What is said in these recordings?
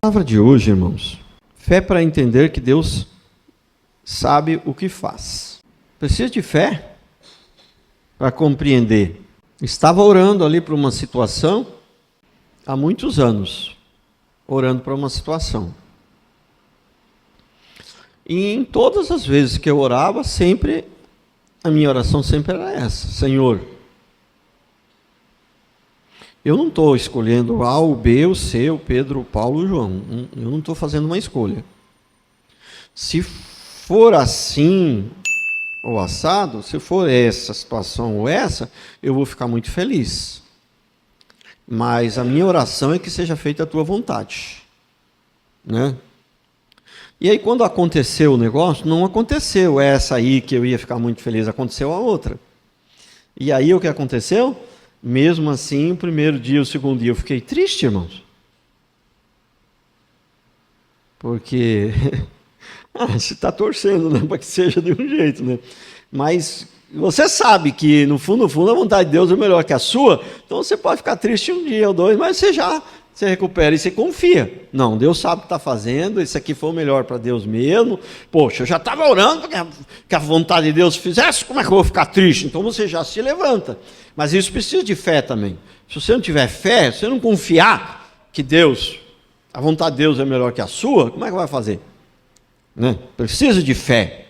palavra de hoje, irmãos, fé para entender que Deus sabe o que faz. Precisa de fé para compreender. Estava orando ali para uma situação há muitos anos, orando para uma situação. E em todas as vezes que eu orava, a minha oração sempre era essa: Senhor, eu não estou escolhendo A, o B, o C, o Pedro, o Paulo, o João. Eu não estou fazendo uma escolha. Se for assim ou assado, se for essa situação ou essa, eu vou ficar muito feliz. Mas a minha oração é que seja feita a tua vontade, né? E aí quando aconteceu o negócio, não aconteceu essa aí que eu ia ficar muito feliz, aconteceu a outra. E aí o que aconteceu? Mesmo assim, o primeiro dia, o segundo dia, eu fiquei triste, irmãos. Porque você está torcendo, né, para que seja de um jeito, né? Mas você sabe que, no fundo, a vontade de Deus é melhor que a sua, então você pode ficar triste um dia ou dois, mas você recupera e você confia. Não, Deus sabe o que está fazendo, isso aqui foi o melhor para Deus mesmo. Poxa, eu já estava orando para que a vontade de Deus fizesse, como é que eu vou ficar triste? Então você já se levanta. Mas isso precisa de fé também. Se você não tiver fé, se você não confiar que a vontade de Deus é melhor que a sua, como é que vai fazer? Né? Precisa de fé.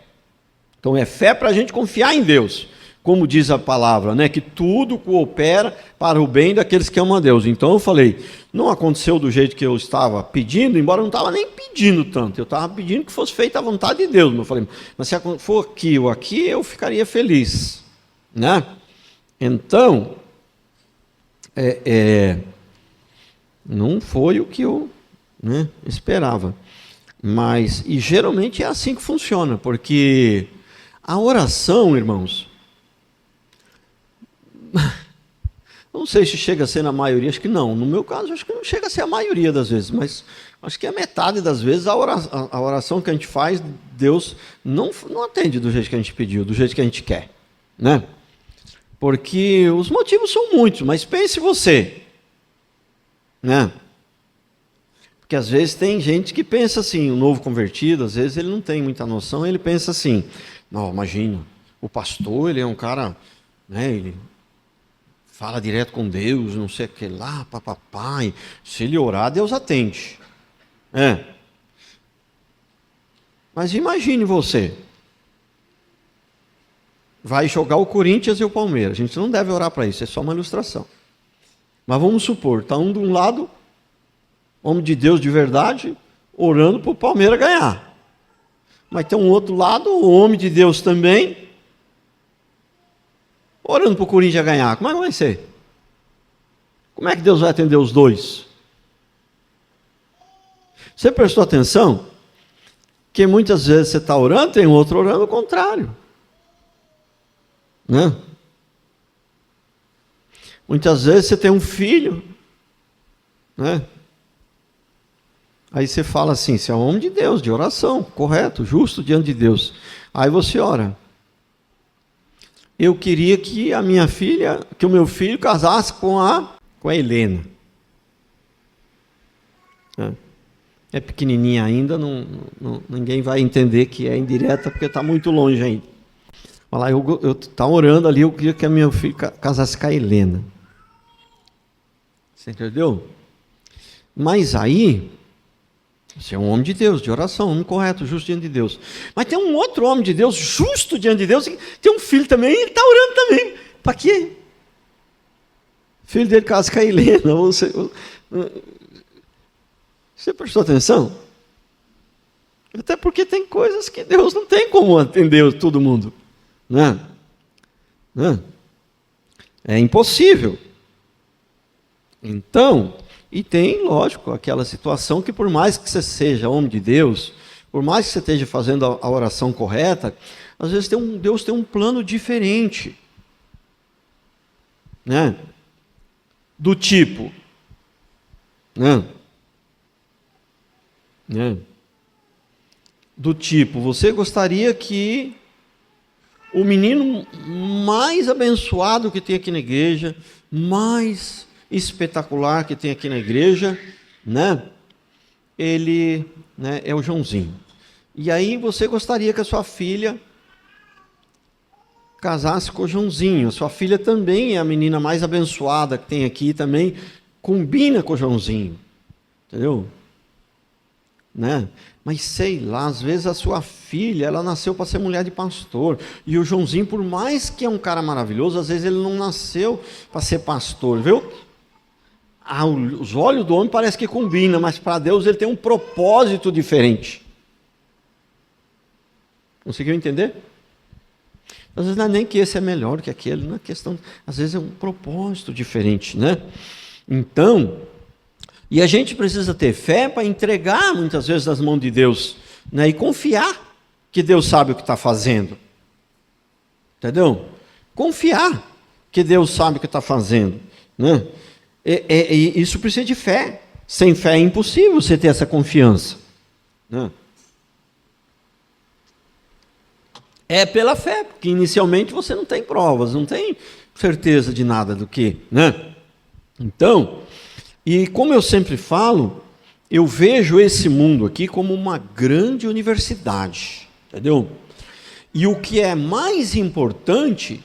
Então é fé para a gente confiar em Deus. Como diz a palavra, né? Que tudo coopera para o bem daqueles que amam a Deus. Então eu falei, não aconteceu do jeito que eu estava pedindo, embora eu não estava nem pedindo tanto. Eu estava pedindo que fosse feita a vontade de Deus. Eu falei, mas se for aqui ou aqui, eu ficaria feliz, né? Então, não foi o que eu, né, esperava. Mas, e geralmente é assim que funciona, porque a oração, irmãos, não sei se chega a ser na maioria, acho que não. No meu caso, acho que não chega a ser a maioria das vezes, mas acho que a metade das vezes a oração que a gente faz, Deus não atende do jeito que a gente pediu, do jeito que a gente quer, né? Porque os motivos são muitos, mas pense você, né? Porque às vezes tem gente que pensa assim, o novo convertido, às vezes ele não tem muita noção, ele pensa assim, não, imagina, o pastor, ele é um cara, né, ele fala direto com Deus, não sei o que lá, papai, se ele orar, Deus atende. Mas imagine você, vai jogar o Corinthians e o Palmeiras, a gente não deve orar para isso, é só uma ilustração. Mas vamos supor, está de um lado, homem de Deus de verdade, orando para o Palmeiras ganhar. Mas tem um outro lado, o homem de Deus também, orando para o Corinthians ganhar. Como é que vai ser? Como é que Deus vai atender os dois? Você prestou atenção? Que muitas vezes você está orando, tem outro orando ao contrário. Né? Muitas vezes você tem um filho, né? Aí você fala assim, você é um homem de Deus, de oração, correto, justo diante de Deus. Aí você ora. Eu queria que o meu filho casasse com a Helena. É pequenininha ainda, ninguém vai entender que é indireta, porque está muito longe ainda. Olha lá, eu estava orando ali, eu queria que a minha filha casasse com a Helena. Você entendeu? Mas aí, você é um homem de Deus, de oração, homem correto, justo diante de Deus. Mas tem um outro homem de Deus, justo diante de Deus, tem um filho também, ele está orando também. Para quê? O filho dele casa com a Helena. Você prestou atenção? Até porque tem coisas que Deus não tem como atender todo mundo. Né? É impossível. Então, e tem, lógico, aquela situação que por mais que você seja homem de Deus, por mais que você esteja fazendo a oração correta, às vezes Deus tem um plano diferente. Né? Do tipo, você gostaria que o menino mais abençoado que tem aqui na igreja, mais espetacular que tem aqui na igreja, né? ele, né, é o Joãozinho. E aí você gostaria que a sua filha casasse com o Joãozinho. A sua filha também é a menina mais abençoada que tem aqui, também combina com o Joãozinho. Entendeu? Né? Mas sei lá, às vezes a sua filha, ela nasceu para ser mulher de pastor. E o Joãozinho, por mais que é um cara maravilhoso, às vezes ele não nasceu para ser pastor, viu? Os olhos do homem parece que combinam, mas para Deus ele tem um propósito diferente. Conseguiu entender? Às vezes não é nem que esse é melhor que aquele, não é questão, às vezes é um propósito diferente, né? Então, e a gente precisa ter fé para entregar muitas vezes nas mãos de Deus, né? E confiar que Deus sabe o que está fazendo. Entendeu? Confiar que Deus sabe o que está fazendo, né? E isso precisa de fé. Sem fé é impossível você ter essa confiança, né? É pela fé, porque inicialmente você não tem provas, não tem certeza de nada do que, né? Então, e como eu sempre falo, eu vejo esse mundo aqui como uma grande universidade, entendeu? E o que é mais importante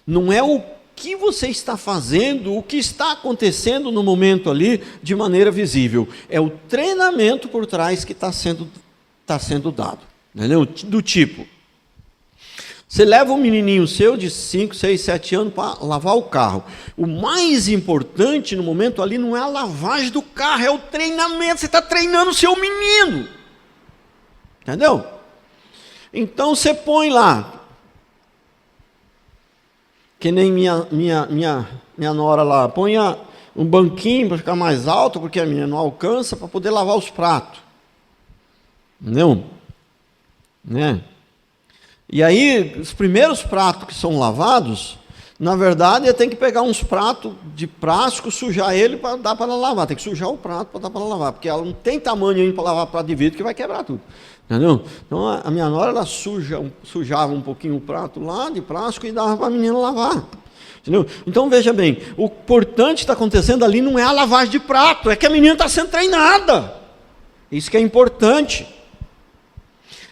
não é o que você está fazendo, o que está acontecendo no momento ali de maneira visível, é o treinamento por trás que está sendo dado, entendeu? Do tipo, você leva um menininho seu de 5, 6, 7 anos para lavar o carro. O mais importante no momento ali não é a lavagem do carro, é o treinamento. Você está treinando o seu menino. Entendeu? Então você põe lá, que nem minha nora lá, põe um banquinho para ficar mais alto, porque a minha não alcança, para poder lavar os pratos. Entendeu? Né? E aí, os primeiros pratos que são lavados, na verdade, tem que pegar uns pratos de plástico, sujar ele para dar para ela lavar. Tem que sujar o prato para dar para ela lavar, porque ela não tem tamanho ainda para lavar prato de vidro que vai quebrar tudo. Entendeu? Então, a minha nora, ela sujava um pouquinho o prato lá de plástico e dava para a menina lavar. Entendeu? Então, veja bem, o importante que está acontecendo ali não é a lavagem de prato, é que a menina está sendo treinada. Isso que é importante.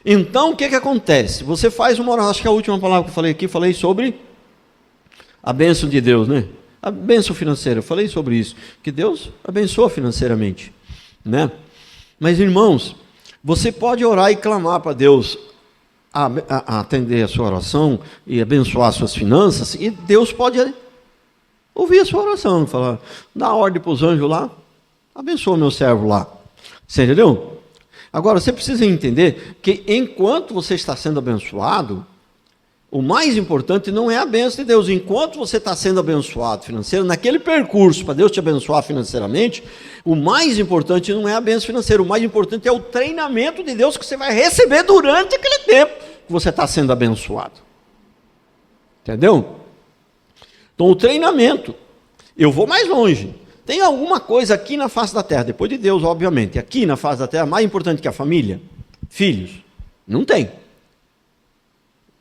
Então, o que acontece? Você faz uma oração, acho que a última palavra que eu falei aqui, falei sobre a bênção de Deus, né? A bênção financeira, eu falei sobre isso, que Deus abençoa financeiramente, né? Mas, irmãos, você pode orar e clamar para Deus atender a sua oração e abençoar as suas finanças, e Deus pode ouvir a sua oração, falar, dá ordem para os anjos lá, abençoa meu servo lá. Você entendeu? Agora, você precisa entender que enquanto você está sendo abençoado, o mais importante não é a bênção de Deus. Enquanto você está sendo abençoado financeiro, naquele percurso para Deus te abençoar financeiramente, o mais importante não é a bênção financeira, o mais importante é o treinamento de Deus que você vai receber durante aquele tempo que você está sendo abençoado. Entendeu? Então, o treinamento. Eu vou mais longe. Tem alguma coisa aqui na face da terra, depois de Deus, obviamente, aqui na face da terra, mais importante que a família? Filhos? Não tem.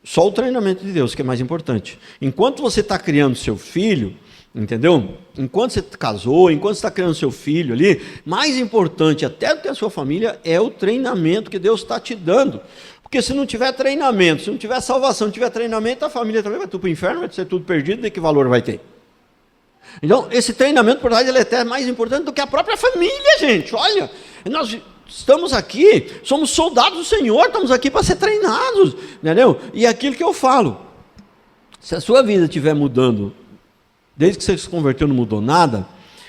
Só o treinamento de Deus que é mais importante. Enquanto você está criando seu filho, entendeu? Enquanto você casou, enquanto você está criando seu filho ali, mais importante até do que a sua família é o treinamento que Deus está te dando. Porque se não tiver treinamento, se não tiver salvação, não tiver treinamento, a família também vai tudo para o inferno, vai ser tudo perdido, de que valor vai ter? Então, esse treinamento, por verdade, ele é até mais importante do que a própria família, gente. Olha, nós estamos aqui, somos soldados do Senhor, estamos aqui para ser treinados, entendeu? E é aquilo que eu falo, se a sua vida estiver mudando, desde que você se converteu não mudou nada,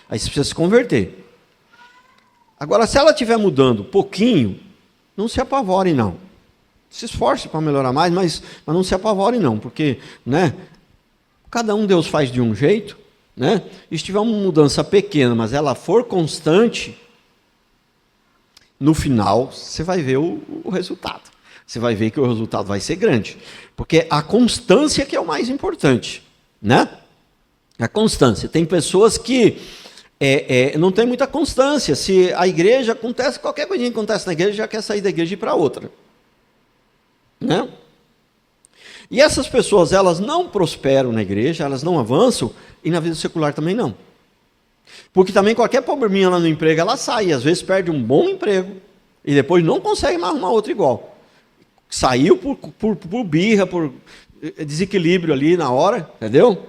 aí você precisa se converter. Agora, se ela estiver mudando pouquinho, não se apavore não. Se esforce para melhorar mais, mas não se apavore não, porque, né, cada um Deus faz de um jeito, né? E se tiver uma mudança pequena, mas ela for constante, no final você vai ver o resultado. Você vai ver que o resultado vai ser grande. Porque a constância que é o mais importante, né? A constância. Tem pessoas que não tem muita constância. Se a igreja acontece, qualquer coisinha que acontece na igreja, já quer sair da igreja e ir para outra. Né? E essas pessoas, elas não prosperam na igreja, elas não avançam, e na vida secular também não. Porque também qualquer probleminha lá no emprego, ela sai, às vezes perde um bom emprego, e depois não consegue mais arrumar outro igual. Saiu por birra, por desequilíbrio ali na hora, entendeu?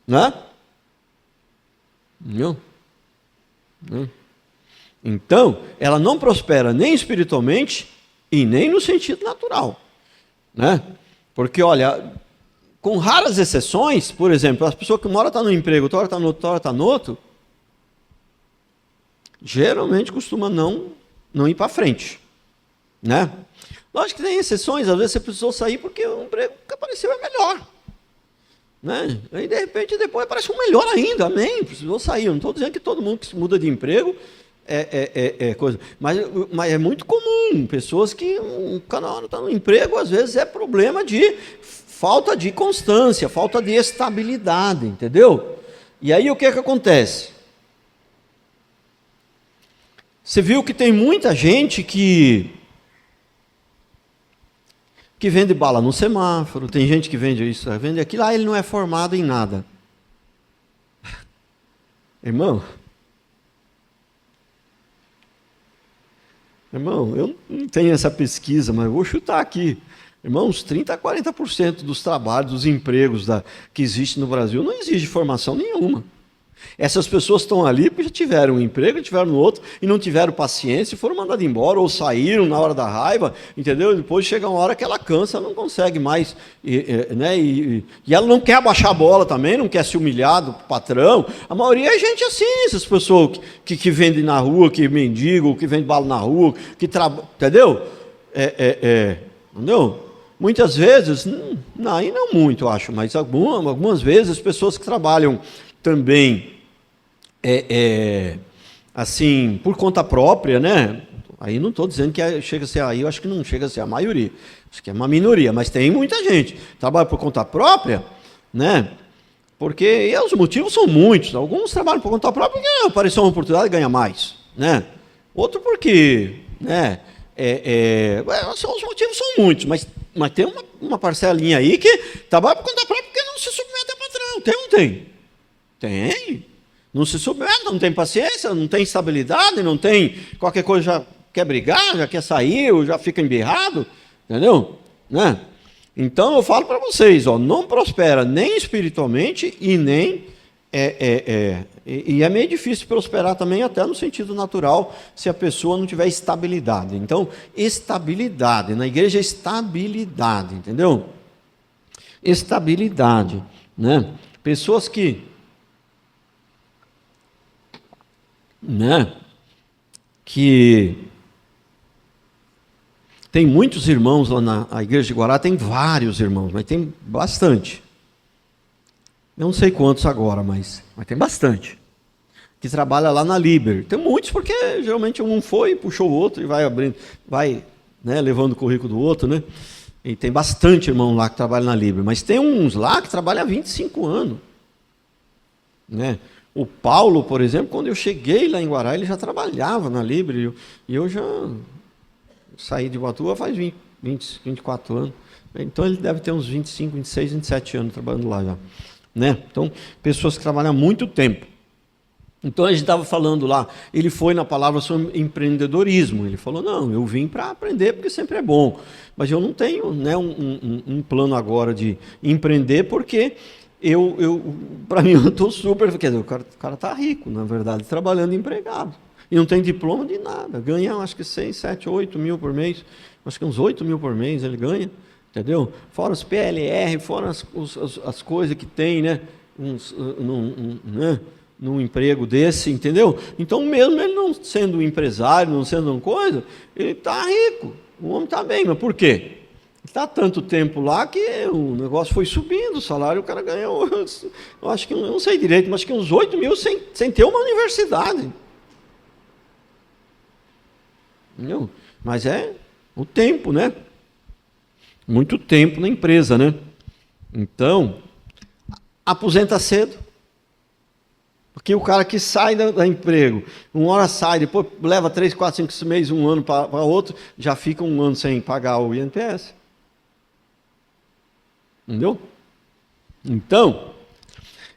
Né? Entendeu? Então, ela não prospera nem espiritualmente e nem no sentido natural, né? Porque, olha, com raras exceções, por exemplo, as pessoas que uma hora está no emprego, outra hora está no outro, outra hora está no outro, geralmente costuma não ir para frente, né? Lógico que tem exceções, às vezes você precisou sair porque o emprego que apareceu é melhor, né? Aí, de repente, depois aparece um melhor ainda, amém, precisou sair. Eu não estou dizendo que todo mundo que muda de emprego é coisa, mas é muito comum, pessoas que cada hora está no emprego, às vezes é problema de falta de constância, falta de estabilidade, entendeu? E aí o que acontece? Você viu que tem muita gente que vende bala no semáforo, tem gente que vende isso, vende aquilo, ele não é formado em nada. Irmão, eu não tenho essa pesquisa, mas eu vou chutar aqui. Irmãos, 30% a 40% dos trabalhos, dos empregos que existem no Brasil não exige formação nenhuma. Essas pessoas estão ali porque já tiveram um emprego, tiveram outro, e não tiveram paciência, e foram mandadas embora, ou saíram na hora da raiva, entendeu? Depois chega uma hora que ela cansa, não consegue mais, né? E ela não quer abaixar a bola também, não quer se humilhar do patrão. A maioria é gente assim, essas pessoas que vendem na rua, que mendigam, que vendem bala na rua, que trabalham, entendeu? Entendeu? Muitas vezes, aí não muito, eu acho, mas algumas vezes as pessoas que trabalham também assim, por conta própria, né? Aí não estou dizendo que chega a ser aí, eu acho que não chega a ser a maioria, acho que é uma minoria, mas tem muita gente que trabalha por conta própria, né? Porque os motivos são muitos. Alguns trabalham por conta própria porque apareceu uma oportunidade e ganha mais, né? Outro porque, né? Os motivos são muitos, mas tem uma parcelinha aí que trabalha por conta própria porque não se submete a patrão. Tem ou não tem? Tem. Não se submete, não tem paciência, não tem estabilidade, não tem qualquer coisa, já quer brigar, já quer sair, ou já fica embirrado, entendeu? Né? Então eu falo para vocês, não prospera nem espiritualmente e nem e é meio difícil prosperar também até no sentido natural se a pessoa não tiver estabilidade. Então, estabilidade, na igreja é estabilidade, entendeu? Estabilidade, né? Pessoas que tem muitos irmãos lá na igreja de Guará, tem vários irmãos, mas tem bastante. Eu não sei quantos agora, mas tem bastante. Que trabalha lá na Liber. Tem muitos porque geralmente um foi, puxou o outro e vai abrindo, vai, né, levando o currículo do outro, né? E tem bastante irmão lá que trabalha na Liber, mas tem uns lá que trabalham há 25 anos. Né? O Paulo, por exemplo, quando eu cheguei lá em Guará, ele já trabalhava na Libre, e eu já saí de Boatuva faz 24 anos. Então ele deve ter uns 25, 26, 27 anos trabalhando lá já. Né? Então, pessoas que trabalham há muito tempo. Então a gente estava falando lá, ele foi na palavra sobre empreendedorismo. Ele falou, não, eu vim para aprender porque sempre é bom. Mas eu não tenho, né, um plano agora de empreender porque para mim, eu estou super... Quer dizer, o cara está rico, na verdade, trabalhando empregado. E não tem diploma de nada. Ganha, acho que 6, 7, 8 mil por mês. Acho que uns 8 mil por mês ele ganha. Entendeu? Fora os PLR, fora as coisas que tem, né? Num emprego desse, entendeu? Então, mesmo ele não sendo um empresário, não sendo uma coisa, ele está rico. O homem está bem, mas por quê? Está tanto tempo lá que o negócio foi subindo, o salário o cara ganhou, eu acho que, eu não sei direito, mas acho que uns 8 mil sem ter uma universidade. Entendeu? Mas é o tempo, né? Muito tempo na empresa, né? Então, aposenta cedo. Porque o cara que sai do emprego, uma hora sai, depois leva 3, 4, 5 meses, um ano para outro, já fica um ano sem pagar o INPS. Entendeu? Então,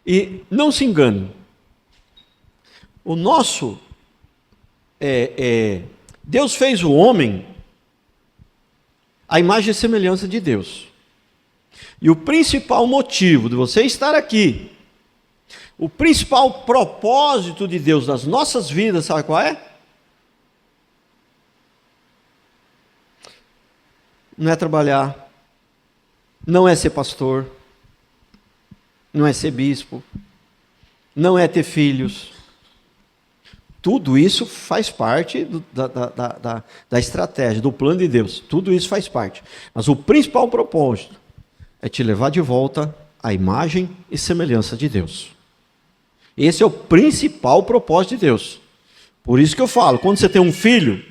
e não se engane. O nosso, Deus fez o homem à imagem e semelhança de Deus. E o principal motivo de você estar aqui, o principal propósito de Deus nas nossas vidas, sabe qual é? Não é trabalhar, não é ser pastor, não é ser bispo, não é ter filhos. Tudo isso faz parte da estratégia, do plano de Deus. Tudo isso faz parte. Mas o principal propósito é te levar de volta à imagem e semelhança de Deus. Esse é o principal propósito de Deus. Por isso que eu falo, quando você tem um filho,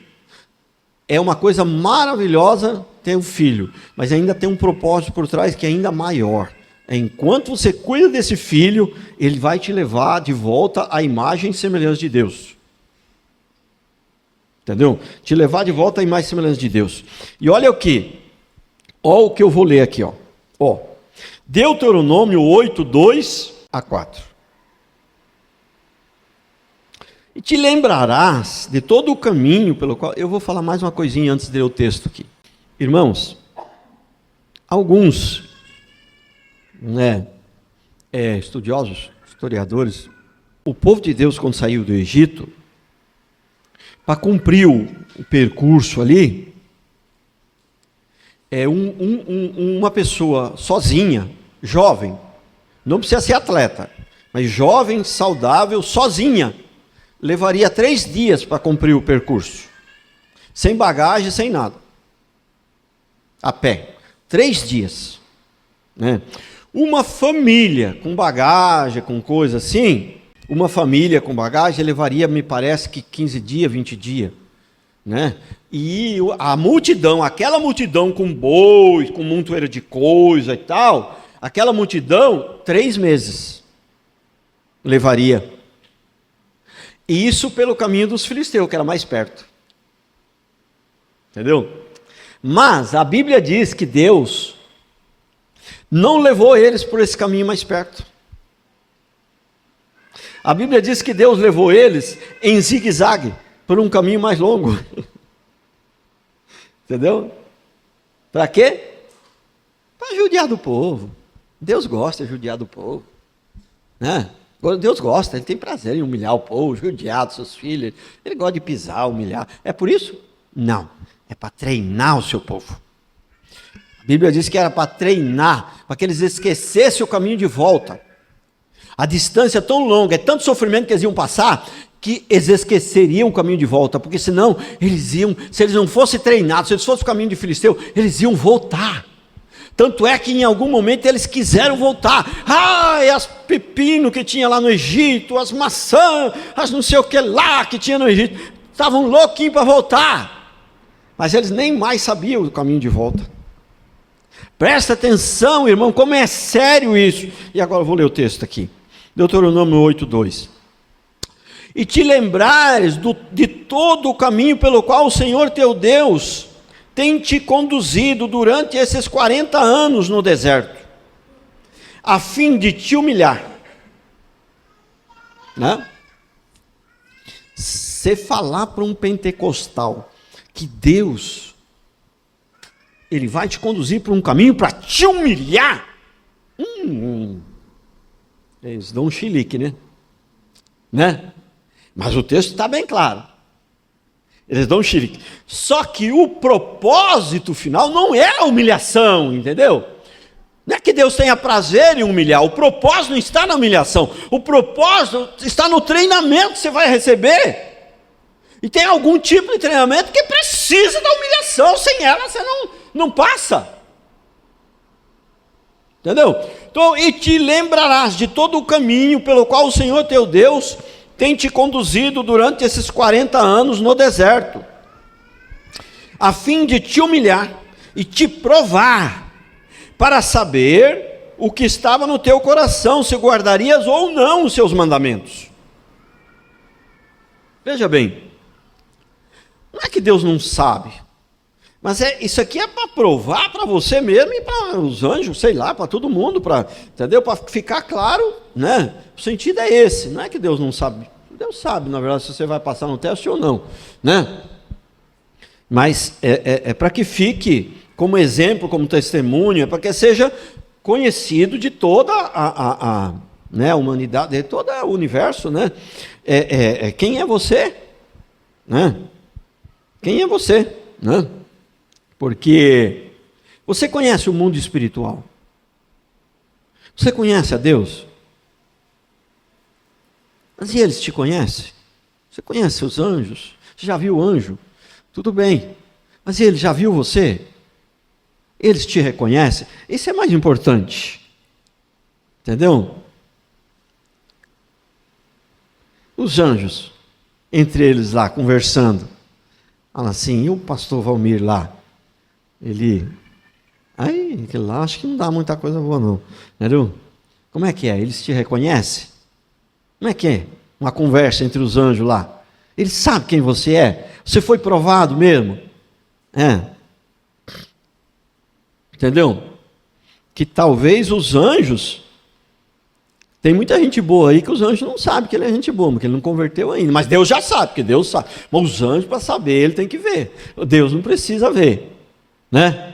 é uma coisa maravilhosa ter um filho, mas ainda tem um propósito por trás que é ainda maior. Enquanto você cuida desse filho, ele vai te levar de volta à imagem e semelhança de Deus. Entendeu? Te levar de volta à imagem e semelhança de Deus. E olha o que eu vou ler aqui. Deuteronômio 8, 2 a 4. E te lembrarás de todo o caminho pelo qual... Eu vou falar mais uma coisinha antes de ler o texto aqui. Irmãos, alguns estudiosos, historiadores, o povo de Deus, quando saiu do Egito, para cumprir o percurso ali, uma pessoa sozinha, jovem, não precisa ser atleta, mas jovem, saudável, sozinha, levaria 3 dias para cumprir o percurso, sem bagagem, sem nada, a pé, 3 dias, né? Uma família com bagagem, com coisa assim, uma família com bagagem levaria, me parece que 15 dias, 20 dias, né? E a multidão, aquela multidão com boi, com montoeira de coisa e tal, aquela multidão, 3 meses levaria. E isso pelo caminho dos filisteus, que era mais perto. Entendeu? Mas a Bíblia diz que Deus não levou eles por esse caminho mais perto. A Bíblia diz que Deus levou eles em zigue-zague, por um caminho mais longo. Entendeu? Para quê? Para judiar do povo. Deus gosta de judiar do povo. Né? Deus gosta, Ele tem prazer em humilhar o povo, judiar dos seus filhos. Ele gosta de pisar, humilhar. É por isso? Não. É para treinar o seu povo. A Bíblia diz que era para treinar, para que eles esquecessem o caminho de volta. A distância é tão longa, é tanto sofrimento que eles iam passar, que eles esqueceriam o caminho de volta, porque senão eles iam, se eles não fossem treinados, se eles fossem o caminho de Filisteu, eles iam voltar. Tanto é que em algum momento eles quiseram voltar. As pepinos que tinha lá no Egito, as maçãs, as não sei o que lá que tinha no Egito, estavam louquinhos para voltar. Mas eles nem mais sabiam o caminho de volta. Presta atenção, irmão, como é sério isso. E agora eu vou ler o texto aqui. Deuteronômio 8, 2. E te lembrares de todo o caminho pelo qual o Senhor teu Deus tem te conduzido durante esses 40 anos no deserto, a fim de te humilhar. Né? Você falar para um pentecostal que Deus, Ele vai te conduzir por um caminho para te humilhar, eles dão um chilique, né? Mas o texto está bem claro. Eles dão um chilique. Só que o propósito final não é a humilhação, entendeu? Não é que Deus tenha prazer em humilhar. O propósito não está na humilhação. O propósito está no treinamento que você vai receber. E tem algum tipo de treinamento que precisa da humilhação. Sem ela você não passa. Entendeu? Então, e te lembrarás de todo o caminho pelo qual o Senhor teu Deus tem te conduzido durante esses 40 anos no deserto, a fim de te humilhar e te provar, para saber o que estava no teu coração, se guardarias ou não os seus mandamentos. Veja bem, não é que Deus não sabe, mas isso aqui é para provar para você mesmo e para os anjos, sei lá, para todo mundo, entendeu? Para ficar claro, né? O sentido é esse, não é que Deus não sabe. Deus sabe, na verdade, se você vai passar no teste ou não, né? Mas é para que fique como exemplo, como testemunho, é para que seja conhecido de toda né, a humanidade, de todo o universo, né? Quem é você? Né? Quem é você? Né? Porque você conhece o mundo espiritual? Você conhece a Deus? Mas e eles te conhecem? Você conhece os anjos? Você já viu o anjo? Tudo bem. Mas ele já viu você? Eles te reconhecem? Isso é mais importante. Entendeu? Os anjos, entre eles lá, conversando, falam assim, e o pastor Valmir lá? Aí, aquele lá, acho que não dá muita coisa boa não. Entendeu? Como é que é? Eles te reconhecem? Como é que é? Uma conversa entre os anjos lá. Eles sabem quem você é? Você foi provado mesmo? Entendeu? Que talvez os anjos... Tem muita gente boa aí que os anjos não sabem que ele é gente boa, porque ele não converteu ainda. Mas Deus já sabe, porque Deus sabe. Mas os anjos, para saber, ele tem que ver. Deus não precisa ver. Né?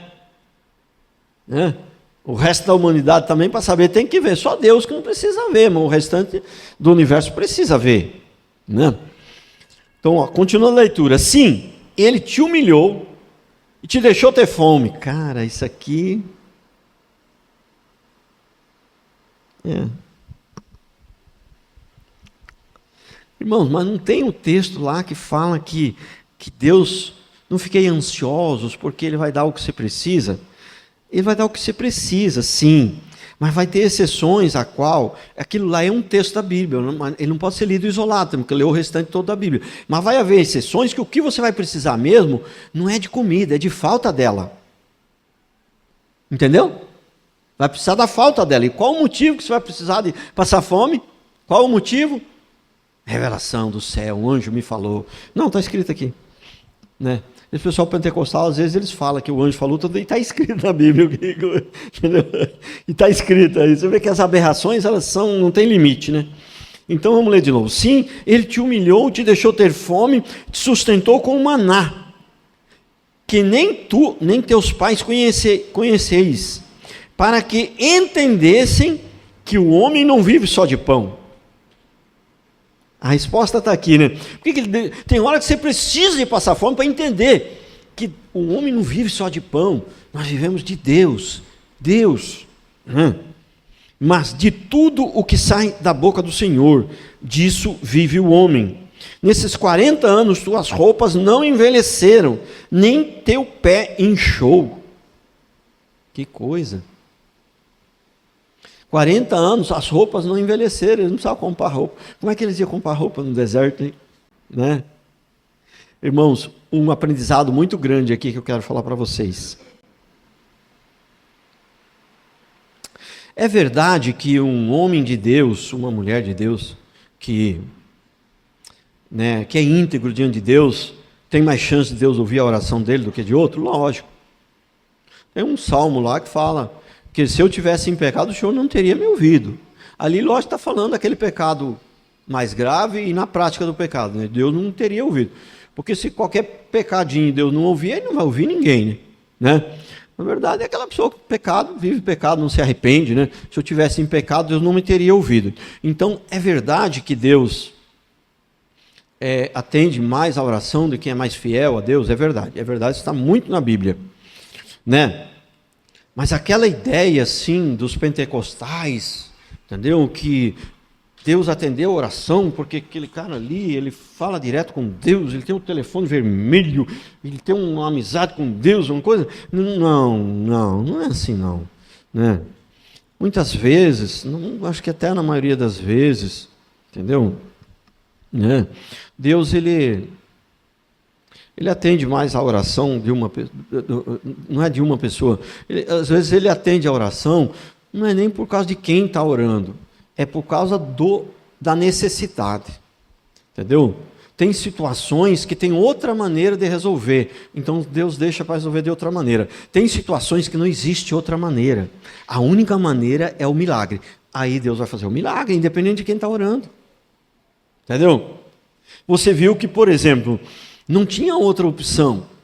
O resto da humanidade também, para saber, tem que ver. Só Deus que não precisa ver, mas o restante do universo precisa ver. Né? Então, continuando a leitura. Sim, ele te humilhou e te deixou ter fome. Cara, isso aqui... Irmãos, mas não tem um texto lá que fala que Deus, não fiquei ansiosos porque Ele vai dar o que você precisa? Ele vai dar o que você precisa, sim, mas vai ter exceções a qual, aquilo lá é um texto da Bíblia, ele não pode ser lido isolado, temos que ler o restante todo da Bíblia, mas vai haver exceções que o que você vai precisar mesmo, não é de comida, é de falta dela, entendeu? Vai precisar da falta dela, e qual o motivo que você vai precisar de passar fome? Qual o motivo? Revelação do céu, um anjo me falou. Não, está escrito aqui. Né? Esse pessoal pentecostal, às vezes, eles falam que o anjo falou, tudo está escrito na Bíblia. E está escrito aí. Você vê que as aberrações, elas não tem limite, né? Então, vamos ler de novo. Sim, ele te humilhou, te deixou ter fome, te sustentou com maná, que nem tu, nem teus pais conheceis, para que entendessem que o homem não vive só de pão. A resposta está aqui, né? Porque tem hora que você precisa de passar fome para entender que o homem não vive só de pão, nós vivemos de Deus. Deus. Mas de tudo o que sai da boca do Senhor, disso vive o homem. Nesses 40 anos, tuas roupas não envelheceram, nem teu pé inchou. Que coisa! 40 anos, as roupas não envelheceram, eles não precisavam comprar roupa. Como é que eles iam comprar roupa no deserto, hein? Né? Irmãos, um aprendizado muito grande aqui que eu quero falar para vocês. É verdade que um homem de Deus, uma mulher de Deus, que é íntegro diante de Deus, tem mais chance de Deus ouvir a oração dele do que de outro? Lógico. Tem um salmo lá que fala... que se eu tivesse em pecado, o Senhor não teria me ouvido. Ali, lógico, está falando daquele pecado mais grave e na prática do pecado. Né? Deus não teria ouvido. Porque se qualquer pecadinho Deus não ouvir, Ele não vai ouvir ninguém. Né? Na verdade, é aquela pessoa que vive pecado, não se arrepende. Né? Se eu tivesse em pecado, Deus não me teria ouvido. Então, é verdade que Deus atende mais a oração de quem é mais fiel a Deus? É verdade, isso está muito na Bíblia. Né? Mas aquela ideia, assim, dos pentecostais, entendeu? Que Deus atendeu a oração, porque aquele cara ali, ele fala direto com Deus, ele tem um telefone vermelho, ele tem uma amizade com Deus, uma coisa... Não é assim, não. Né? Muitas vezes, acho que até na maioria das vezes, entendeu? Né? Deus, ele atende mais a oração de uma pessoa, não é de uma pessoa. Às vezes ele atende a oração, não é nem por causa de quem está orando, é por causa da necessidade. Entendeu? Tem situações que tem outra maneira de resolver, então Deus deixa para resolver de outra maneira. Tem situações que não existe outra maneira. A única maneira é o milagre. Aí Deus vai fazer o milagre, independente de quem está orando. Entendeu? Você viu que, por exemplo, não tinha outra opção.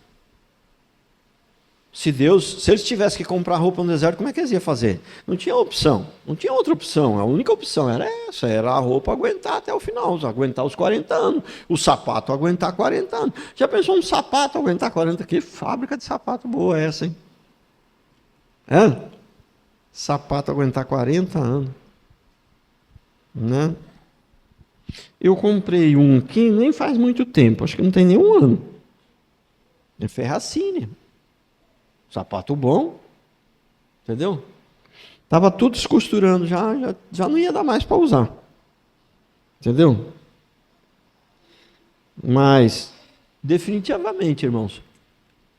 Se eles tivessem que comprar roupa no deserto, como é que eles iam fazer? Não tinha opção, não tinha outra opção. A única opção era essa, era a roupa aguentar até o final, aguentar os 40 anos, o sapato aguentar 40 anos. Já pensou um sapato aguentar 40? Que fábrica de sapato boa é essa, hein? Sapato aguentar 40 anos. Né? Eu comprei um que nem faz muito tempo, acho que não tem nem um ano. É Ferracini. Sapato bom, entendeu? Estava tudo descosturando, já não ia dar mais para usar. Entendeu? Mas, definitivamente, irmãos,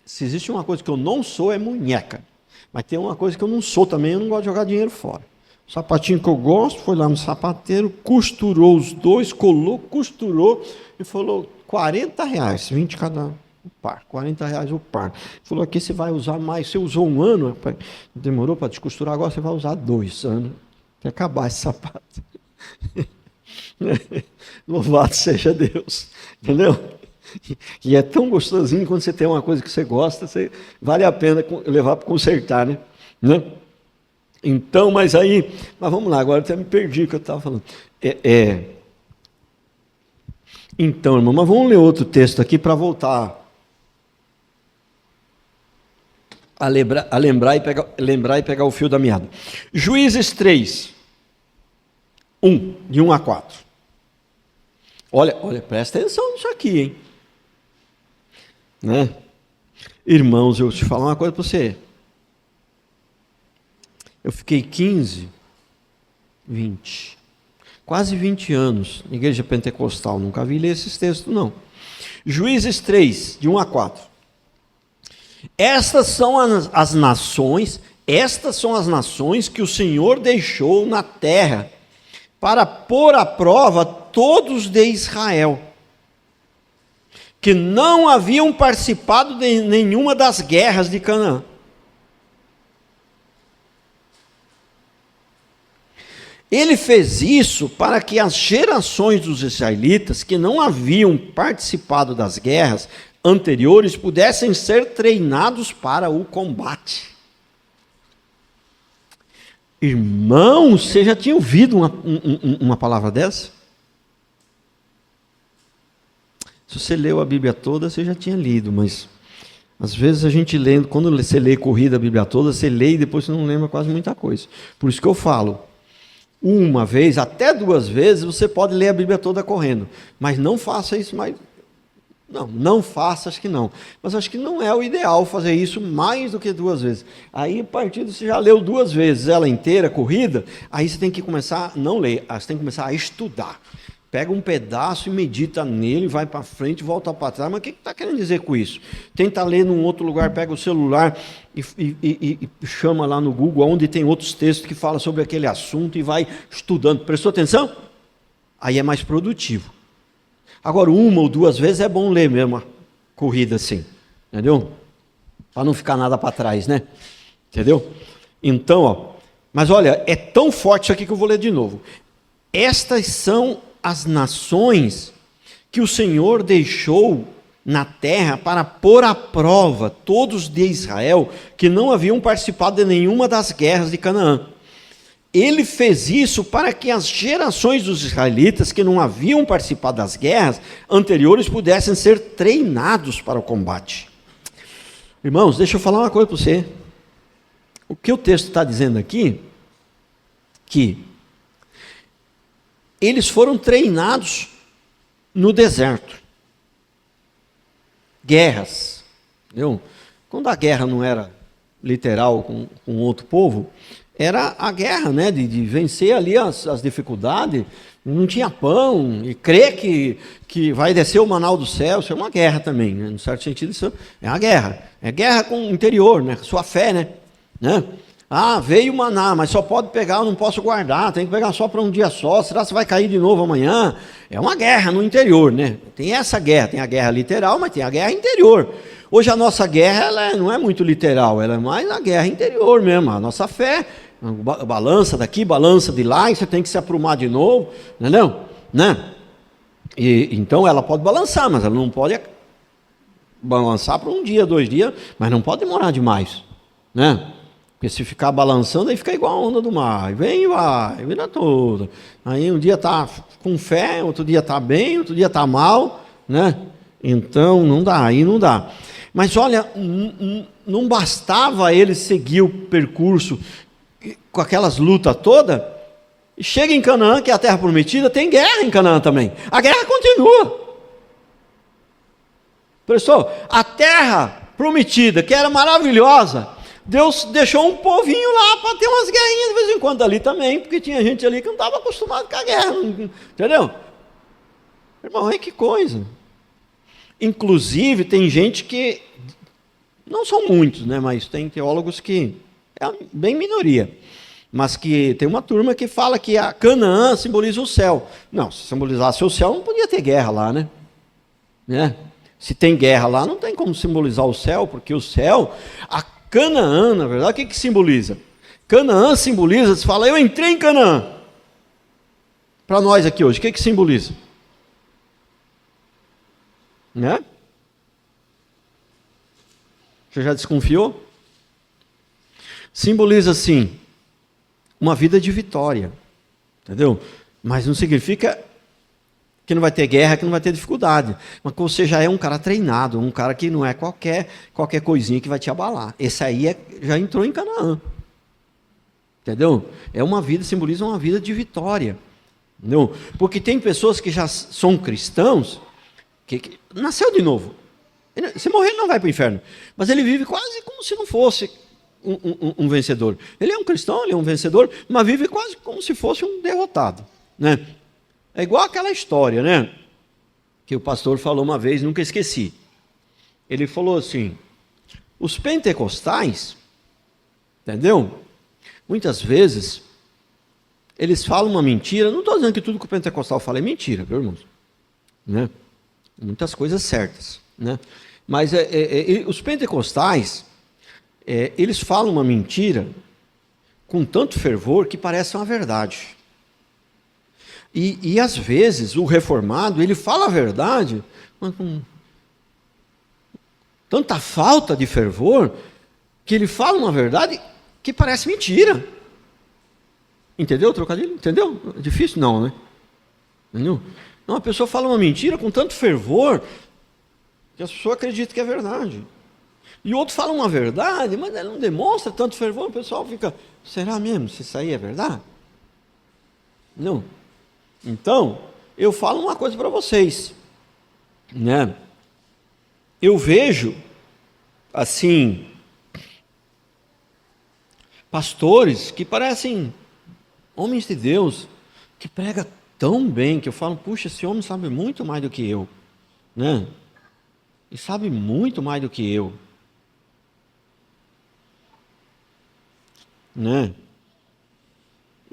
se existe uma coisa que eu não sou, é munheca. Mas tem uma coisa que eu não sou também, eu não gosto de jogar dinheiro fora. O sapatinho que eu gosto, foi lá no sapateiro, costurou os dois, costurou e falou R$40, 20 cada o par, R$40 o par. Falou, aqui você vai usar mais, você usou um ano, demorou para descosturar, agora você vai usar 2 anos, até acabar esse sapato. Louvado seja Deus, entendeu? E é tão gostosinho quando você tem uma coisa que você gosta, vale a pena levar para consertar, né? Então, mas vamos lá, agora eu até me perdi o que eu estava falando. Então, irmão, mas vamos ler outro texto aqui para voltar a lembrar e pegar o fio da meada. Juízes 3, de 1 a 4. Olha, presta atenção nisso aqui, hein? Né? Irmãos, eu te falo uma coisa para você. Eu fiquei 15, 20, quase 20 anos na igreja pentecostal, nunca vi ler esses textos, não. Juízes 3, de 1 a 4. Estas são as nações que o Senhor deixou na terra para pôr à prova todos de Israel, que não haviam participado de nenhuma das guerras de Canaã. Ele fez isso para que as gerações dos israelitas que não haviam participado das guerras anteriores pudessem ser treinados para o combate. Irmãos, você já tinha ouvido uma palavra dessa? Se você leu a Bíblia toda, você já tinha lido, mas às vezes a gente lê, quando você lê corrida a Bíblia toda, você lê e depois você não lembra quase muita coisa. Por isso que eu falo, uma vez, até 2 vezes, você pode ler a Bíblia toda correndo, mas não faça isso mais. Não faça, acho que não. Mas acho que não é o ideal fazer isso mais do que 2 vezes. Aí, a partir de você já leu 2 vezes ela inteira, corrida, aí você tem que começar, não ler, você tem que começar a estudar. Pega um pedaço e medita nele, vai para frente, volta para trás. Mas o que está querendo dizer com isso? Tenta ler num outro lugar, pega o celular e chama lá no Google, onde tem outros textos que falam sobre aquele assunto e vai estudando. Prestou atenção? Aí é mais produtivo. Agora, 1 ou 2 vezes é bom ler mesmo a corrida assim, entendeu? Para não ficar nada para trás, né? Entendeu? Então, mas olha, é tão forte isso aqui que eu vou ler de novo. Estas são as nações que o Senhor deixou na terra para pôr à prova todos de Israel que não haviam participado de nenhuma das guerras de Canaã. Ele fez isso para que as gerações dos israelitas que não haviam participado das guerras anteriores pudessem ser treinados para o combate. Irmãos, deixa eu falar uma coisa para você. O que o texto está dizendo aqui? Que eles foram treinados no deserto. Guerras. Entendeu? Quando a guerra não era literal com outro povo, era a guerra, né, de vencer ali as dificuldades. Não tinha pão, e crer que vai descer o maná do céu, isso é uma guerra também, né? No certo sentido, isso é uma guerra. É guerra com o interior, né? Sua fé, né? Ah, veio o maná, mas só pode pegar, eu não posso guardar, tem que pegar só para um dia só, será que vai cair de novo amanhã? É uma guerra no interior, né? Tem essa guerra, tem a guerra literal, mas tem a guerra interior. Hoje a nossa guerra ela não é muito literal, ela é mais a guerra interior mesmo, a nossa fé, balança daqui, balança de lá, e você tem que se aprumar de novo, entendeu? Né? E então ela pode balançar, mas ela não pode balançar por um dia, 2 dias, mas não pode demorar demais, né? Porque se ficar balançando, aí fica igual a onda do mar, e vem e vai, a vida toda. Aí um dia está com fé, outro dia está bem, outro dia está mal, né? Então não dá, aí não dá. Mas olha, não bastava ele seguir o percurso com aquelas lutas todas, e chega em Canaã, que é a terra prometida, tem guerra em Canaã também. A guerra continua. Pessoal, a terra prometida, que era maravilhosa, Deus deixou um povinho lá para ter umas guerrinhas de vez em quando ali também, porque tinha gente ali que não estava acostumado com a guerra, entendeu? Irmão, que coisa. Inclusive, tem gente que, não são muitos, né, mas tem teólogos que, é bem minoria, mas que tem uma turma que fala que a Canaã simboliza o céu. Não, se simbolizasse o céu, não podia ter guerra lá, né? Se tem guerra lá, não tem como simbolizar o céu, porque o céu, a Canaã, na verdade, o que simboliza? Canaã simboliza, você fala, eu entrei em Canaã. Para nós aqui hoje, o que simboliza? Né? Você já desconfiou? Simboliza, assim, uma vida de vitória, entendeu? Mas não significa que não vai ter guerra, que não vai ter dificuldade. Mas você já é um cara treinado, um cara que não é qualquer coisinha que vai te abalar. Esse aí já entrou em Canaã. Entendeu? É uma vida, simboliza uma vida de vitória. Entendeu? Porque tem pessoas que já são cristãos, que nasceu de novo. Se morrer, ele não vai para o inferno. Mas ele vive quase como se não fosse um vencedor. Ele é um cristão, ele é um vencedor, mas vive quase como se fosse um derrotado, né? É igual aquela história, né? Que o pastor falou uma vez, nunca esqueci. Ele falou assim, os pentecostais, entendeu? Muitas vezes, eles falam uma mentira, não estou dizendo que tudo que o pentecostal fala é mentira, viu, irmãos? Né? Muitas coisas certas, né? Mas os pentecostais, eles falam uma mentira com tanto fervor que parece uma verdade. E às vezes o reformado, ele fala a verdade, mas com tanta falta de fervor, que ele fala uma verdade que parece mentira. Entendeu o trocadilho? Entendeu? Difícil não, né? Entendeu? Não, a pessoa fala uma mentira com tanto fervor, que a pessoa acredita que é verdade. E o outro fala uma verdade, mas ele não demonstra tanto fervor, o pessoal fica, será mesmo se isso aí é verdade? Não. Então, eu falo uma coisa para vocês, né? Eu vejo, assim, pastores que parecem homens de Deus, que pregam tão bem, que eu falo, puxa, esse homem sabe muito mais do que eu, né? E sabe muito mais do que eu, né?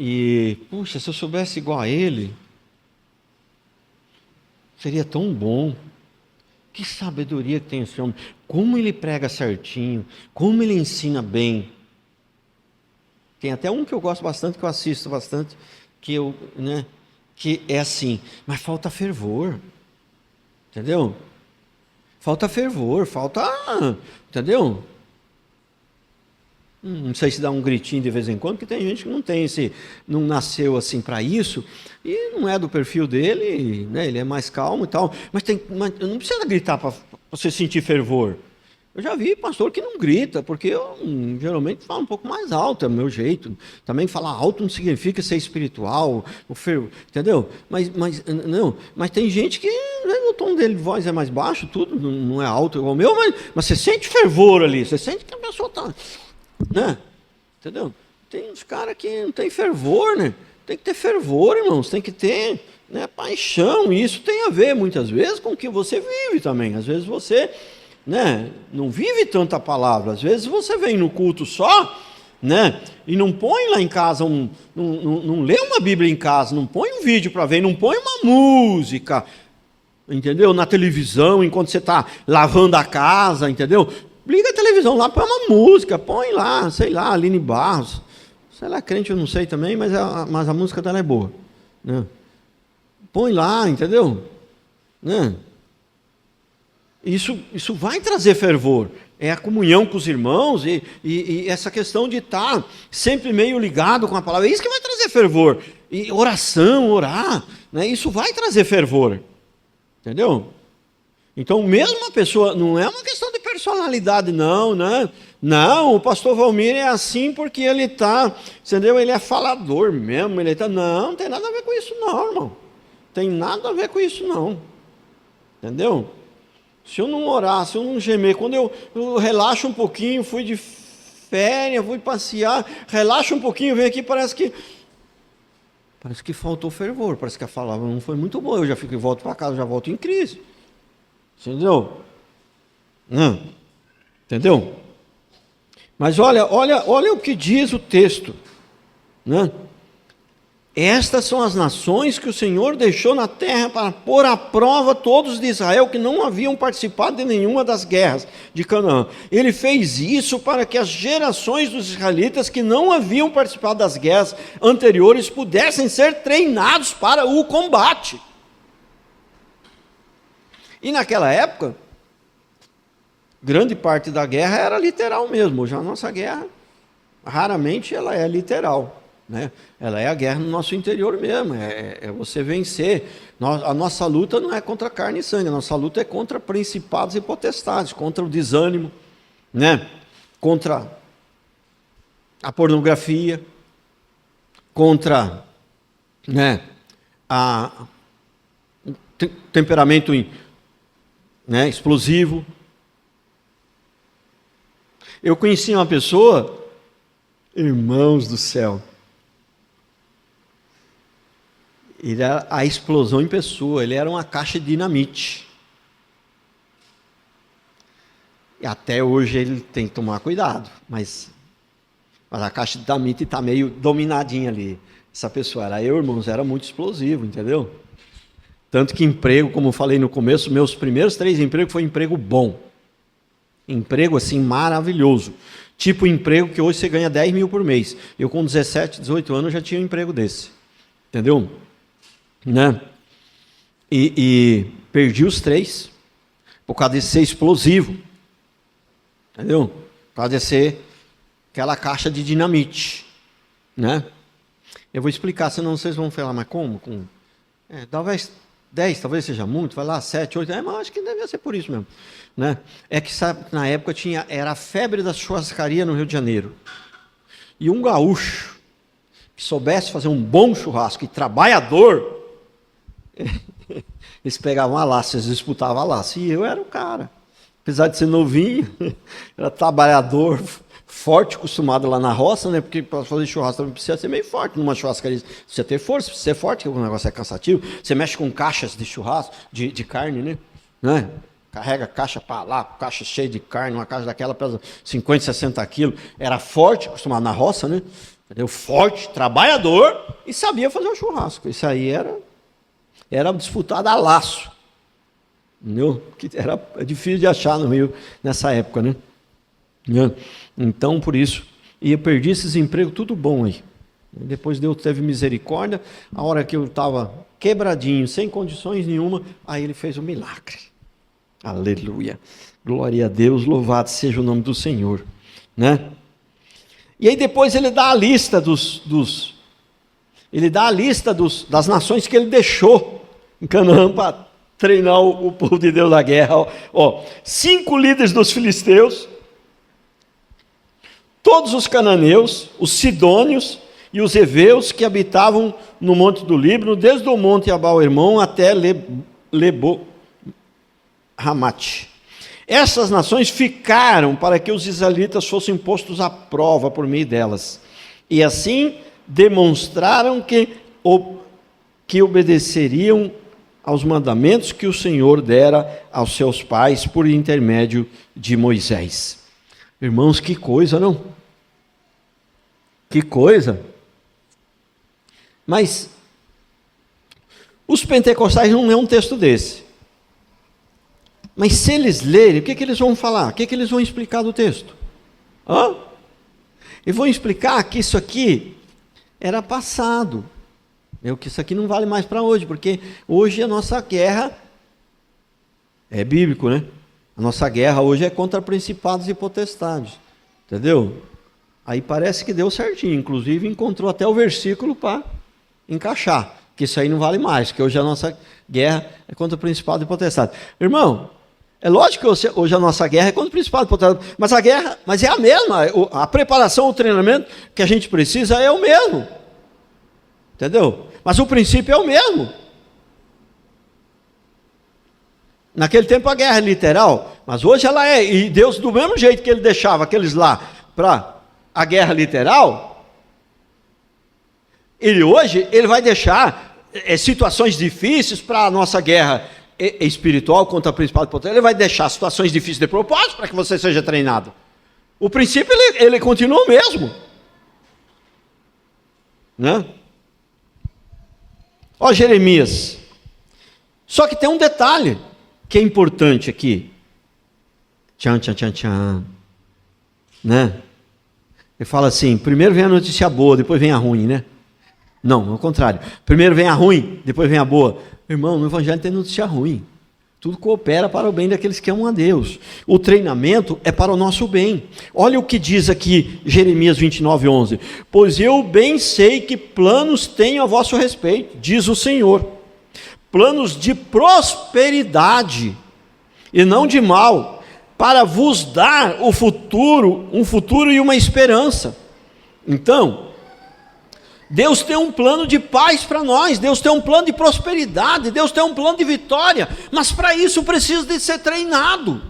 E, puxa, se eu soubesse igual a ele, seria tão bom. Que sabedoria que tem esse homem. Como ele prega certinho, como ele ensina bem. Tem até um que eu gosto bastante, que eu assisto bastante, que é assim, mas falta fervor. Entendeu? Falta fervor, entendeu? Não sei se dá um gritinho de vez em quando, porque tem gente que não nasceu assim para isso, e não é do perfil dele, né? Ele é mais calmo e tal, mas não precisa gritar para você sentir fervor. Eu já vi pastor que não grita, porque eu geralmente falo um pouco mais alto, é o meu jeito. Também falar alto não significa ser espiritual, entendeu? Mas tem gente que o tom dele de voz é mais baixo, tudo não é alto igual o meu, mas você sente fervor ali, você sente que a pessoa está... Né? Entendeu? Tem uns caras que não tem fervor, né? Tem que ter fervor, irmãos, tem que ter, né, paixão, e isso tem a ver muitas vezes com o que você vive também. Às vezes você, né, não vive tanta palavra, às vezes você vem no culto só, né, e não põe lá em casa, não lê uma Bíblia em casa, não põe um vídeo para ver, não põe uma música, entendeu? Na televisão, enquanto você está lavando a casa, entendeu? Liga a televisão lá, põe uma música, põe lá, sei lá, Aline Barros. Se ela é crente, eu não sei também, mas a música dela é boa, né? Põe lá, entendeu? né? Isso vai trazer fervor. É a comunhão com os irmãos e essa questão de estar sempre meio ligado com a palavra. É isso que vai trazer fervor. E oração, orar, né? Isso vai trazer fervor. Entendeu? Então, mesmo a pessoa, não é uma questão de personalidade, não, né? Não, o pastor Valmir é assim porque ele está, entendeu? Ele é falador mesmo, ele está... Não tem nada a ver com isso não, irmão. Tem nada a ver com isso não. Entendeu? Se eu não orar, se eu não gemer, quando eu relaxo um pouquinho, fui de férias, fui passear, relaxo um pouquinho, venho aqui, parece que faltou fervor, parece que a palavra não foi muito boa, eu já fico e volto para casa, já volto em crise. Entendeu? Entendeu? Mas olha o que diz o texto, né? Estas são as nações que o Senhor deixou na terra para pôr à prova todos de Israel que não haviam participado de nenhuma das guerras de Canaã. Ele fez isso para que as gerações dos israelitas que não haviam participado das guerras anteriores pudessem ser treinados para o combate. E naquela época, grande parte da guerra era literal mesmo. Hoje a nossa guerra, raramente ela é literal. Né? Ela é a guerra no nosso interior mesmo, é você vencer. A nossa luta não é contra carne e sangue, a nossa luta é contra principados e potestades, contra o desânimo, né? Contra a pornografia, contra, né, o temperamento, né, explosivo. Eu conheci uma pessoa, irmãos do céu, ele era a explosão em pessoa, ele era uma caixa de dinamite. E até hoje ele tem que tomar cuidado, mas a caixa de dinamite está meio dominadinha ali. Essa pessoa era eu, irmãos, era muito explosivo, entendeu? Tanto que emprego, como eu falei no começo, meus primeiros 3 empregos foi emprego bom. Emprego assim maravilhoso. Tipo emprego que hoje você ganha 10 mil por mês. Eu com 17, 18 anos já tinha um emprego desse. Entendeu? Né? E perdi os 3 por causa de ser explosivo, entendeu? Por causa de ser aquela caixa de dinamite, né? Eu vou explicar, senão vocês vão falar, mas como? Talvez 10, talvez seja muito, vai lá 7, 8, mas acho que devia ser por isso mesmo, né? É que sabe, na época era a febre da churrascaria no Rio de Janeiro, e um gaúcho que soubesse fazer um bom churrasco e trabalhador, eles pegavam a laço, eles disputavam a laço. E eu era o cara. Apesar de ser novinho, era trabalhador, forte, acostumado lá na roça, né? Porque para fazer churrasco também precisa ser meio forte numa churrascaria. Precisa ter força, precisa ser forte, porque o negócio é cansativo. Você mexe com caixas de churrasco, de carne, né? Carrega caixa para lá, caixa cheia de carne, uma caixa daquela pesa 50, 60 quilos. Era forte, acostumado na roça, né? Entendeu? Forte, trabalhador e sabia fazer o churrasco. Isso aí era disputado a laço, entendeu? Que era difícil de achar no Rio nessa época, né? Então, por isso, e eu perdi esses empregos tudo bom aí. Depois Deus teve misericórdia, a hora que eu estava quebradinho, sem condições nenhuma, aí Ele fez um milagre. Aleluia, glória a Deus, louvado seja o nome do Senhor, né? E aí depois Ele dá a lista das nações que Ele deixou em Canaã para treinar o povo de Deus na guerra. 5 líderes dos filisteus, todos os cananeus, os sidônios e os heveus que habitavam no monte do Líbano, desde o monte Abal-Hermon até Lebo-Hamate. Essas nações ficaram para que os israelitas fossem postos à prova por meio delas. E assim demonstraram que obedeceriam aos mandamentos que o Senhor dera aos seus pais por intermédio de Moisés. Irmãos, que coisa, não? Que coisa! Mas os pentecostais não lêem um texto desse. Mas se eles lerem, o que eles vão falar? O que eles vão explicar do texto? E vão explicar que isso aqui era passado. Que isso aqui não vale mais para hoje, porque hoje a nossa guerra É bíblico, né? A nossa guerra hoje é contra principados e potestades. Entendeu? Aí parece que deu certinho. Inclusive encontrou até o versículo para encaixar. Que isso aí não vale mais, que hoje a nossa guerra é contra principado e potestade. Irmão, é lógico que hoje a nossa guerra é contra o principado e potestade, mas é a mesma. A preparação, o treinamento que a gente precisa é o mesmo. Entendeu? Mas o princípio é o mesmo. Naquele tempo a guerra é literal, mas hoje ela é. E Deus, do mesmo jeito que ele deixava aqueles lá para a guerra literal, ele vai deixar situações difíceis para a nossa guerra espiritual contra a principal potência. Ele vai deixar situações difíceis de propósito para que você seja treinado. O princípio ele continua o mesmo, né? Ó, Jeremias. Só que tem um detalhe que é importante aqui. Tchan, tchan, tchan, tchan. Né? Ele fala assim, primeiro vem a notícia boa, depois vem a ruim, né? Não, ao contrário. Primeiro vem a ruim, depois vem a boa. Irmão, no Evangelho tem notícia ruim. Tudo coopera para o bem daqueles que amam a Deus. O treinamento é para o nosso bem. Olha o que diz aqui Jeremias 29:11. Pois eu bem sei que planos tenho a vosso respeito, diz o Senhor. Planos de prosperidade e não de mal, para vos dar o futuro, um futuro e uma esperança. Então, Deus tem um plano de paz para nós, Deus tem um plano de prosperidade, Deus tem um plano de vitória, mas para isso precisa de ser treinado.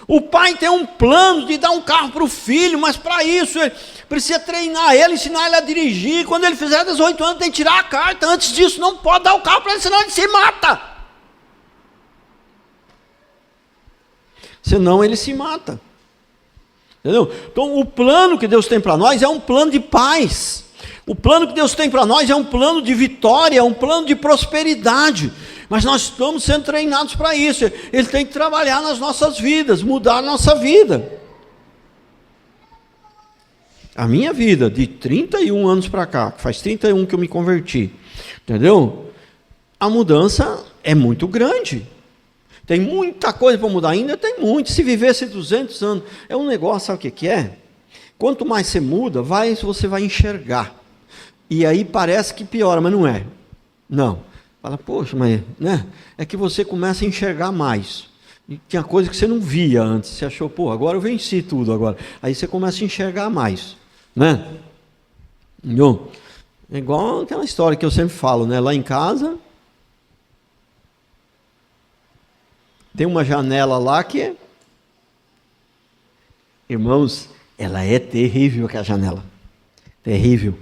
O pai tem um plano de dar um carro para o filho, mas para isso ele precisa treinar ele, ensinar ele a dirigir. Quando ele fizer 18 anos tem que tirar a carta, antes disso não pode dar o carro para ele, senão ele se mata. Senão ele se mata. Entendeu? Então o plano que Deus tem para nós é um plano de paz. O plano que Deus tem para nós é um plano de vitória, é um plano de prosperidade. Mas nós estamos sendo treinados para isso. Ele tem que trabalhar nas nossas vidas, mudar a nossa vida. A minha vida, de 31 anos para cá, que faz 31 que eu me converti, entendeu? A mudança é muito grande. Tem muita coisa para mudar ainda, tem muito. Se vivesse 200 anos, é um negócio, sabe o que é? Quanto mais você muda, você vai enxergar. E aí parece que piora, mas não é. Não. Fala, poxa, mas né? É que você começa a enxergar mais. E tinha coisa que você não via antes. Você achou, pô, agora eu venci tudo agora. Aí você começa a enxergar mais. Né? Entendeu? É igual aquela história que eu sempre falo, né? Lá em casa tem uma janela lá que, irmãos, ela é terrível, aquela janela. Terrível.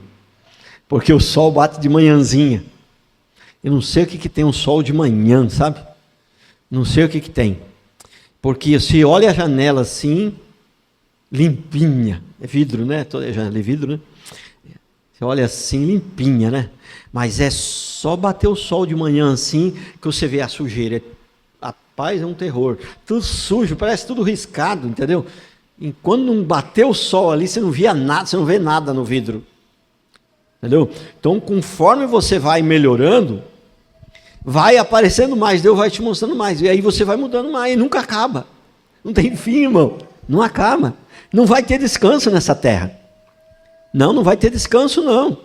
Porque o sol bate de manhãzinha. Eu não sei o que tem um sol de manhã, sabe? Não sei o que tem. Porque se olha a janela assim, limpinha. É vidro, né? Toda janela é vidro, né? Você olha assim, limpinha, né? Mas é só bater o sol de manhã assim, que você vê a sujeira. Rapaz, é um terror. Tudo sujo, parece tudo riscado, entendeu? E quando não bateu o sol ali, você não via nada, você não vê nada no vidro. Entendeu? Então, conforme você vai melhorando, vai aparecendo mais, Deus vai te mostrando mais, e aí você vai mudando mais, e nunca acaba. Não tem fim, irmão. Não acaba. Não vai ter descanso nessa terra. Não vai ter descanso, não.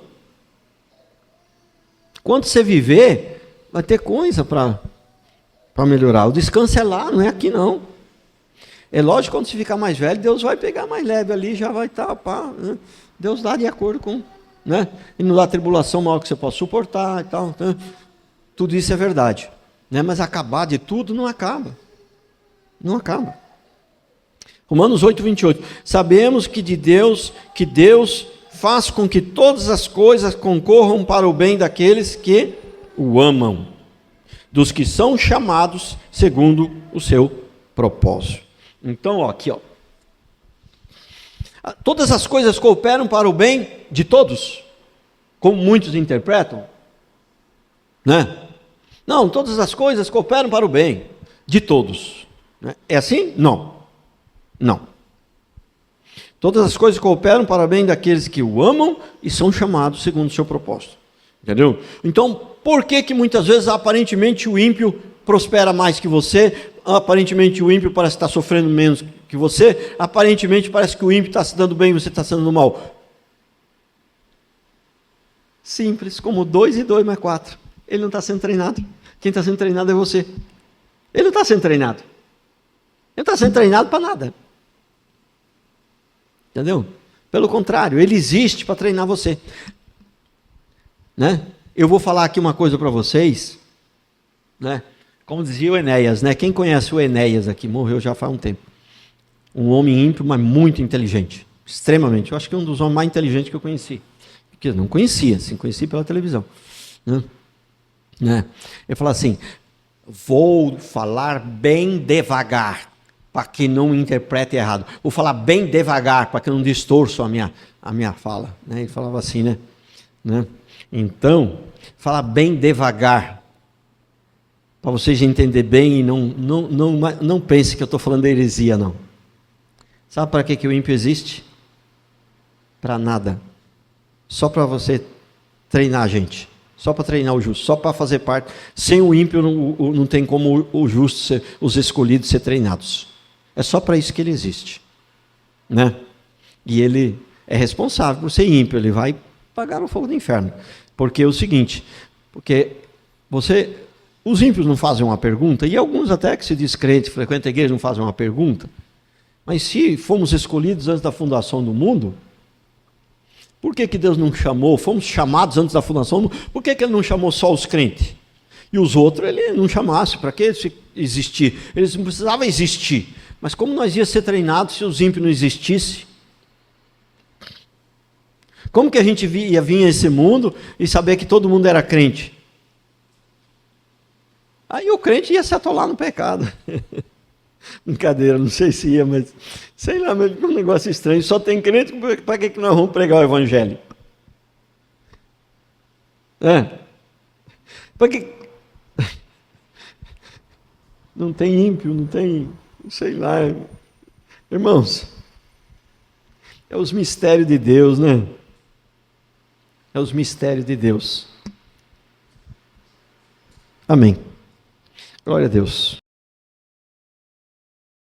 Quando você viver, vai ter coisa para melhorar. O descanso é lá, não é aqui, não. É lógico, quando você ficar mais velho, Deus vai pegar mais leve ali, já vai estar, né? Deus dá de acordo com, né? E não dá tribulação maior que você possa suportar e tal, né? Tudo isso é verdade, né? Mas acabar de tudo não acaba. Não acaba. Romanos 8:28. Sabemos que Deus faz com que todas as coisas concorram para o bem daqueles que o amam, dos que são chamados segundo o seu propósito. Então, ó, aqui, ó. Todas as coisas cooperam para o bem de todos, como muitos interpretam, né? Não, todas as coisas cooperam para o bem de todos. Né? É assim? Não. Todas as coisas cooperam para o bem daqueles que o amam e são chamados segundo o seu propósito. Entendeu? Então, por que muitas vezes aparentemente o ímpio prospera mais que você, aparentemente o ímpio parece estar sofrendo menos que você, aparentemente parece que o ímpio está se dando bem e você está se dando mal. Simples, como 2 e 2 mais 4. Ele não está sendo treinado. Quem está sendo treinado é você. Ele não está sendo treinado. Ele não está sendo treinado para nada. Entendeu? Pelo contrário, ele existe para treinar você. Né? Eu vou falar aqui uma coisa para vocês, né? Como dizia o Enéas, né? Quem conhece o Enéas aqui? Morreu já faz um tempo. Um homem ímpio, mas muito inteligente. Extremamente. Eu acho que é um dos homens mais inteligentes que eu conheci. Que eu não conhecia, sim, conheci pela televisão. Né? Ele fala assim, vou falar bem devagar, para que não interprete errado. Vou falar bem devagar, para que não distorça a minha fala. Né? Ele falava assim, né? Então, falar bem devagar, para vocês entenderem bem e não pense que eu estou falando de heresia, não. Sabe para que o ímpio existe? Para nada. Só para você treinar a gente. Só para treinar o justo. Só para fazer parte. Sem o ímpio não tem como o justo, os escolhidos, ser treinados. É só para isso que ele existe. Né? E ele é responsável por ser ímpio. Ele vai pagar o fogo do inferno. Porque é o seguinte, os ímpios não fazem uma pergunta, e alguns até que se diz crente, frequenta a igreja, não fazem uma pergunta, mas se fomos escolhidos antes da fundação do mundo, por que Deus não chamou, fomos chamados antes da fundação do mundo, por que Ele não chamou só os crentes? E os outros Ele não chamasse, para que existir? Eles não precisavam existir, mas como nós ia ser treinados se os ímpios não existissem? Como que a gente ia vir a esse mundo e saber que todo mundo era crente? Aí o crente ia se atolar no pecado. Brincadeira, não sei se ia, mas sei lá, mas é um negócio estranho. Só tem crente, para que nós vamos pregar o evangelho? Para que... Não tem ímpio, não tem, sei lá. Irmãos, é os mistérios de Deus, né? É os mistérios de Deus. Amém. Glória a Deus.